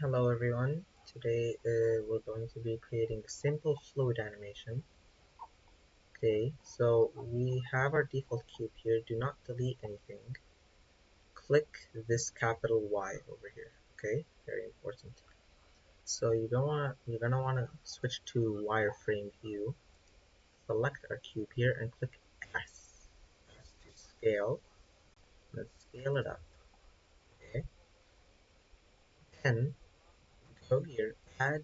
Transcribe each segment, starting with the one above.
Hello everyone. Today we're going to be creating a simple fluid animation. Okay, so we have our default cube here. Do not delete anything. Click this capital Y over here. Okay, very important. So you're gonna wanna switch to wireframe view. Select our cube here and click S. S to scale. Let's scale it up. Okay. Then go here, add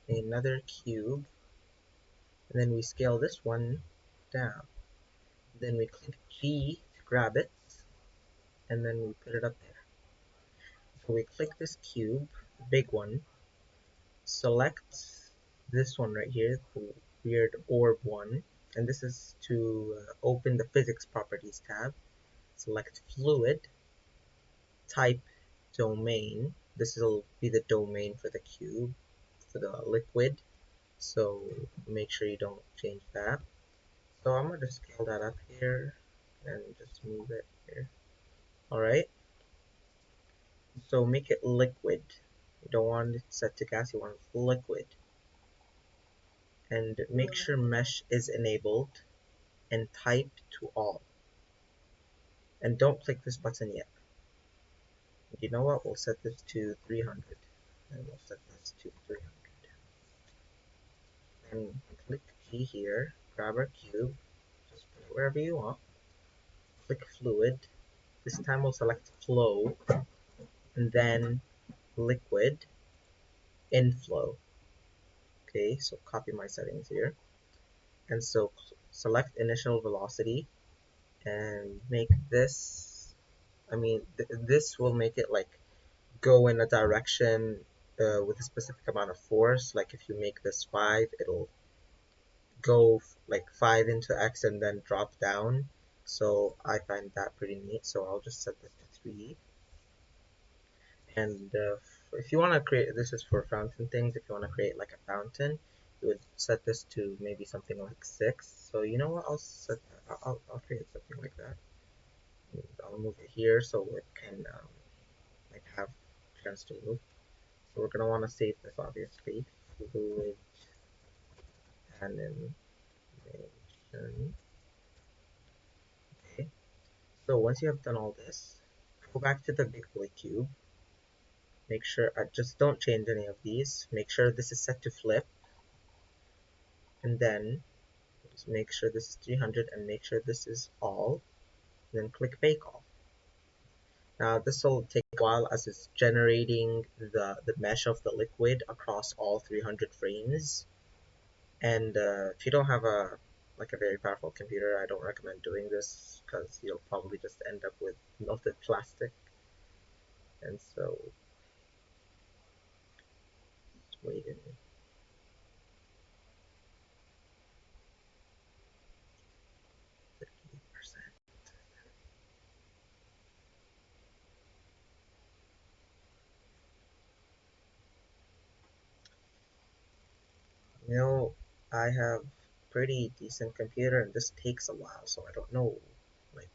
another cube, and then we scale this one down. Then we click G to grab it, and then we put it up there. So we click this cube, the big one, select this one right here, the weird orb one, and this is to open the physics properties tab. Select fluid, type domain. This will be the domain for the cube, for the liquid, so make sure you don't change that. So I'm going to scale that up here and just move it here. Alright, so make it liquid. You don't want it set to gas, you want it liquid. And make sure mesh is enabled and type to all. And don't click this button yet. You know what? We'll set this to 300. And we'll set this to 300. And click G here, grab our cube, just put it wherever you want. Click fluid. This time we'll select flow, and then liquid, inflow. Okay, so copy my settings here. And so select initial velocity and make this, this will make it like go in a direction with a specific amount of force. Like if you make this 5, it'll go like 5 into X and then drop down. So I find that pretty neat. So I'll just set this to 3. And if you want to create, this is for fountain things, if you want to create like a fountain, you would set this to maybe something like 6. So you know what, I'll create something like that. I'll move it here so it can like have a chance to move. So we're going to want to save this obviously. Fluid animation. Okay. So once you have done all this, go back to the big boy cube. Make sure, just don't change any of these. Make sure this is set to flip. And then just make sure this is 300 and make sure this is all. And then click bake all. Now this will take a while as it's generating the mesh of the liquid across all 300 frames. And if you don't have a very powerful computer, I don't recommend doing this because you'll probably just end up with melted plastic. And so just wait in 50%. You know, I have pretty decent computer and this takes a while, so I don't know like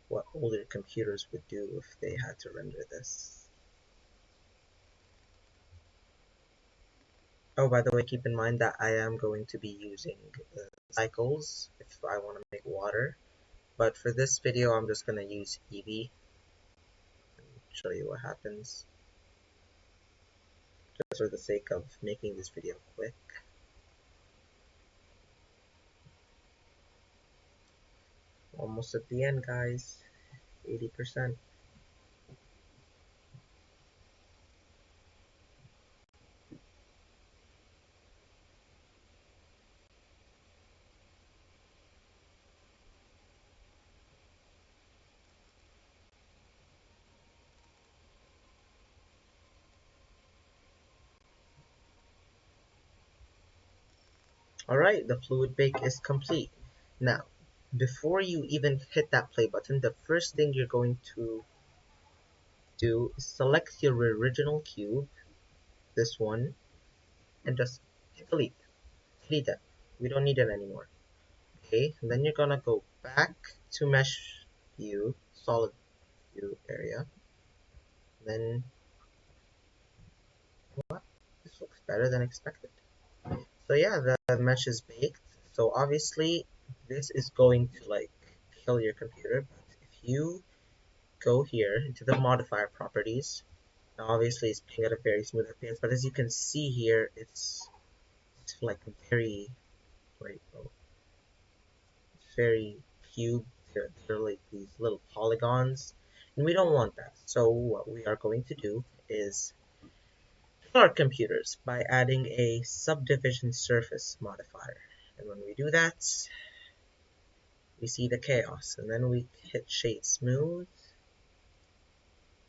what older computers would do if they had to render this. Oh, by the way, keep in mind that I am going to be using cycles if I want to make water, but for this video I'm just going to use Eevee and show you what happens, just for the sake of making this video quick. Almost at the end, guys. 80%. Alright, the fluid bake is complete. Now, before you even hit that play button, the first thing you're going to do is select your original cube, this one, and just delete. Delete that. We don't need it anymore. Okay, and then you're gonna go back to mesh view, solid view area. Then what? This looks better than expected. So yeah, the mesh is baked. So obviously, this is going to like kill your computer. But if you go here into the modifier properties, now obviously it's playing at a very smooth FPS, but as you can see here, it's like very like very cube. They're like these little polygons, and we don't want that. So what we are going to do is kill our computers by adding a subdivision surface modifier. And when we do that, we see the chaos, and then we hit shade smooth,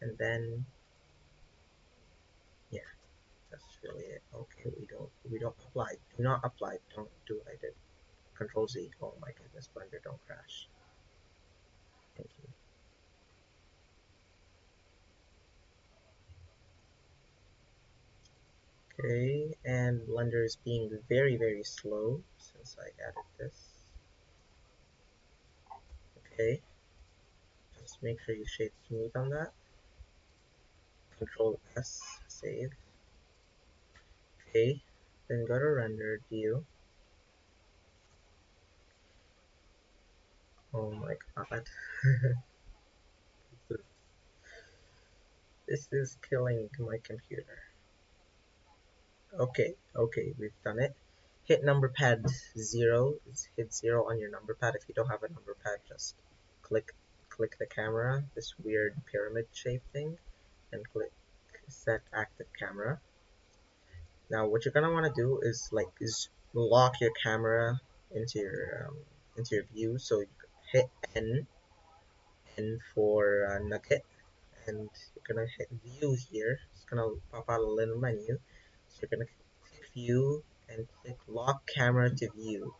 and then yeah, that's really it. Okay, we don't apply. Do not apply. Don't do what I did. Control Z. Oh my goodness, Blender, don't crash. Thank you. Okay, and Blender is being very, very slow since I added this. Okay, just make sure you shade smooth on that. Control S, save. Okay, then go to render view. Oh my god. This is killing my computer. Okay, we've done it. Hit number pad 0. Hit 0 on your number pad. If you don't have a number pad, just click click the camera, this weird pyramid shape thing, and click set active camera. Now what you're gonna want to do is like lock your camera into your view. So you hit N for nugget, and you're gonna hit view here. It's gonna pop out a little menu. So you're gonna click view and click lock camera to view.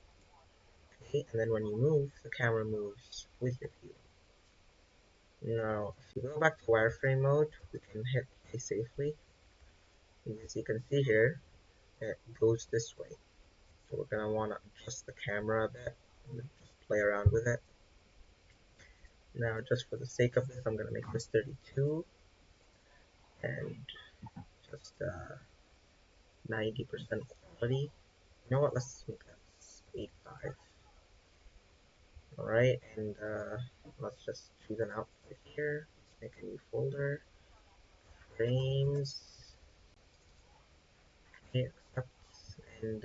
Okay, and then when you move, the camera moves with your view. Now, if you go back to wireframe mode, we can hit play safely. As you can see here, it goes this way. So we're gonna want to adjust the camera a bit and just play around with it. Now, just for the sake of this, I'm gonna make this 32 and just 90% quality. You know what? Let's make that 85. Alright, and let's just choose an output here. Let's make a new folder. Frames. Okay, accept. And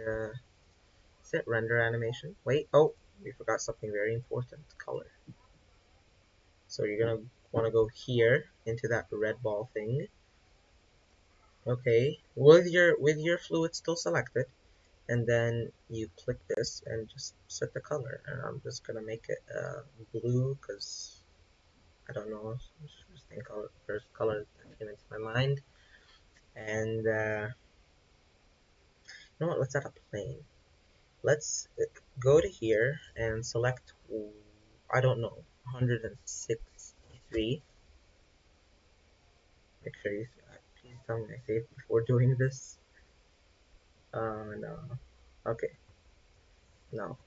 set render animation. Wait, oh, we forgot something very important. Color. So you're gonna want to go here into that red ball thing. Okay, with your fluid still selected, and then you click this and just set the color. And I'm just gonna make it blue because I don't know. Just think of first color that came into my mind. And you know what? Let's add a plane. Let's go to here and select. I don't know, 163. Make sure you please tell me I saved before doing this. No. Okay. No.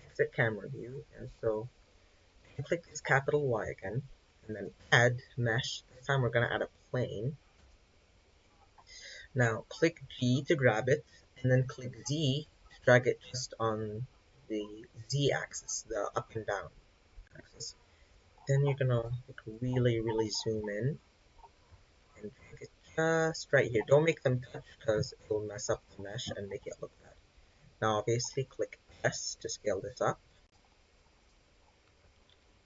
Exit camera view, and so click this capital Y again, and then add mesh. This time we're gonna add a plane. Now click G to grab it, and then click Z to drag it just on the Z axis, the up and down axis. Then you're gonna like really, really zoom in and drag it just right here. Don't make them touch because it will mess up the mesh and make it look bad. Now obviously click S to scale this up.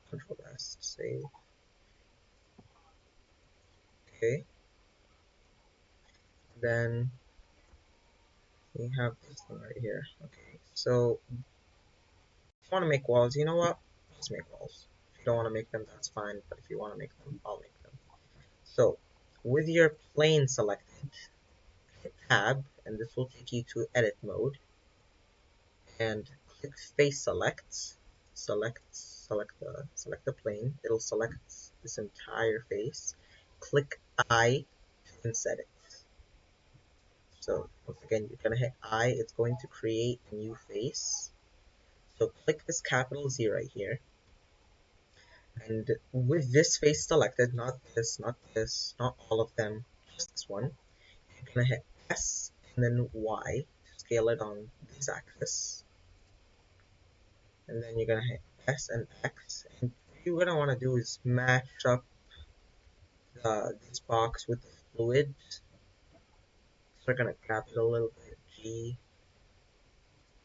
Control S to save. Okay. Then we have this thing right here. Okay. So if you want to make walls, you know what? Just make walls. If you don't want to make them, that's fine. But if you want to make them, I'll make them. So with your plane selected, hit Tab, and this will take you to edit mode. And click face select the plane. It'll select this entire face. Click I to inset it. So once again, you're gonna hit I. It's going to create a new face. So click this capital Z right here, and with this face selected, not this, not all of them, just this one, you're gonna hit S and then Y to scale it on this axis. And then you're gonna hit S and X. And what you're gonna want to do is match up this box with the fluid. So we're gonna grab it a little bit, G,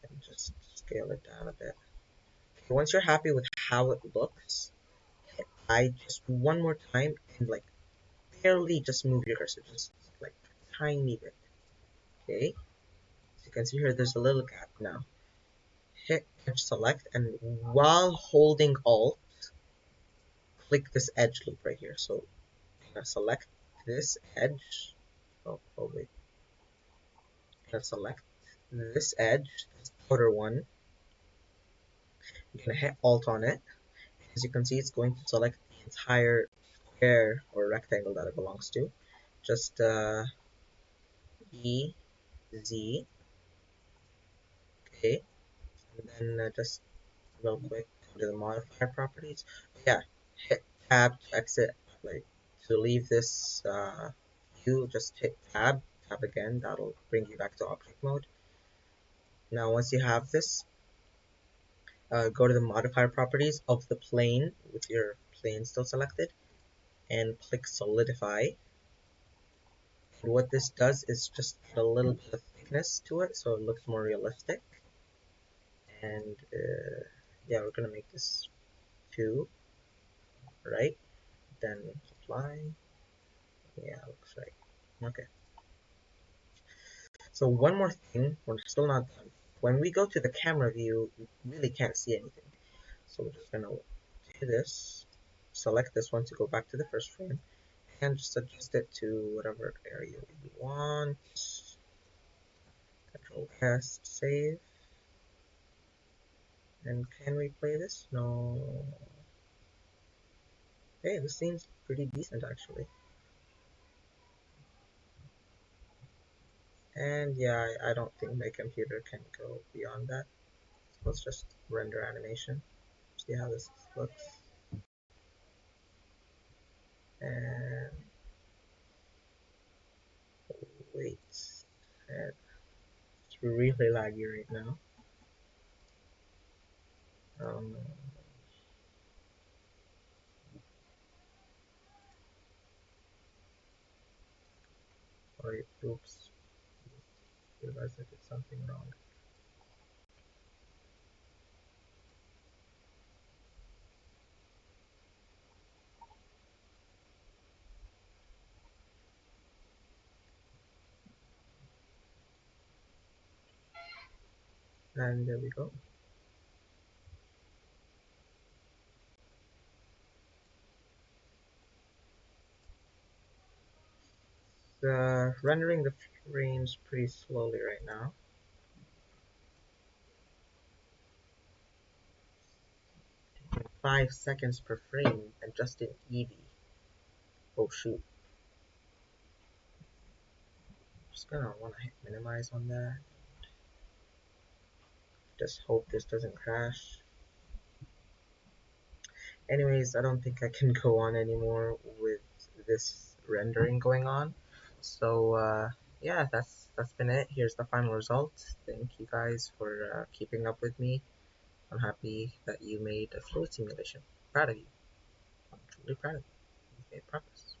and just scale it down a bit. Okay, once you're happy with how it looks, hit I just one more time and like barely just move your cursor, just like a tiny bit. Okay, so you can see here there's a little gap now. Hit edge select, and while holding Alt, click this edge loop right here. So I'm gonna select this edge. Oh wait. I'm gonna select this edge, this outer one. I'm gonna hit Alt on it. As you can see, it's going to select the entire square or rectangle that it belongs to. Just E, Z, okay, and then just real quick go to the modifier properties. Yeah, hit tab to exit, like to leave this view, just hit tab again, that'll bring you back to object mode. Now once you have this, go to the modifier properties of the plane with your plane still selected and click Solidify. And what this does is just add a little bit of thickness to it so it looks more realistic. And yeah, we're gonna make this 2, right? Then apply. Yeah, looks right. Okay. So one more thing, we're still not done. When we go to the camera view, you really can't see anything. So we're just gonna do this, select this one to go back to the first frame, and just adjust it to whatever area you want. Control S, save. And can we play this? No. Hey, this seems pretty decent actually. And yeah, I don't think my computer can go beyond that. So let's just render animation, see how this looks. And wait, it's really laggy right now. Sorry, oops, realized I did something wrong. And there we go. Rendering the frames pretty slowly right now. 5 seconds per frame, and just in Eevee. Oh shoot. Just gonna wanna hit minimize on that. Just hope this doesn't crash. Anyways, I don't think I can go on anymore with this rendering going on. So yeah, that's been it. Here's the final result. Thank you guys for keeping up with me. I'm happy that you made a fluid simulation. Proud of you. I'm truly proud of you. You've made progress.